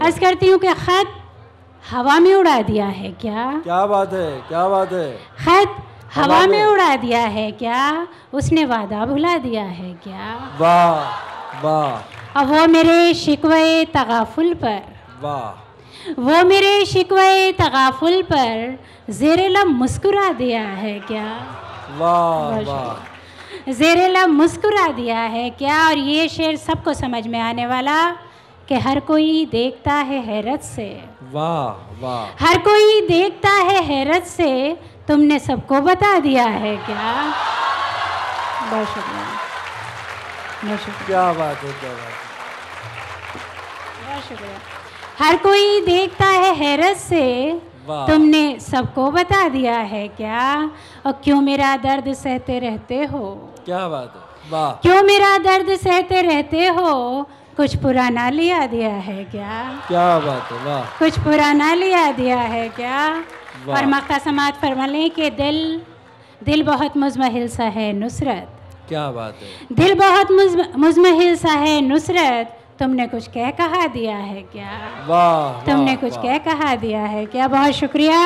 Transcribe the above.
عرض کرتی ہوں کہ خط ہوا میں اڑا دیا ہے کیا؟ کیا بات ہے، کیا بات ہے! خط ہوا میں اڑا دیا ہے کیا؟ اس نے وعدہ بھلا دیا ہے کیا؟ واہ واہ اب وہ میرے شکوے تغافل پر، واہ وہ میرے شکوے تغافل پر زیر لب مسکرا دیا ہے کیا؟ واہ واہ زیر لب مسکرا دیا ہے کیا؟ اور یہ شعر سب کو سمجھ میں آنے والا کہ ہر کوئی دیکھتا ہے حیرت سے، واہ واہ ہر کوئی دیکھتا ہے حیرت سے، تم نے سب کو بتا دیا ہے کیا؟ بہت شکریہ، بہت شکریہ، کیا بات ہے، کیا بات ہے! بہت شکریہ۔ ہر کوئی دیکھتا ہے حیرت سے، واہ تم نے سب کو بتا دیا ہے کیا؟ اور کیوں میرا درد سہتے رہتے ہو، کیا بات ہے! واہ کیوں میرا درد سہتے رہتے ہو، کچھ پرانا لیا دیا ہے کیا؟ کیا بات ہے! واہ کچھ پرانا لیا دیا ہے کیا؟ واہ اور مقطع سماعت فرما لیں کہ دل بہت مزمحل سا ہے نصرت، کیا بات ہے! دل بہت مزمحل سا ہے نصرت، تم نے کچھ کہہ کہا دیا ہے کیا؟ واہ تم نے واہ کچھ واہ کہہ کہا دیا ہے کیا؟ بہت شکریہ۔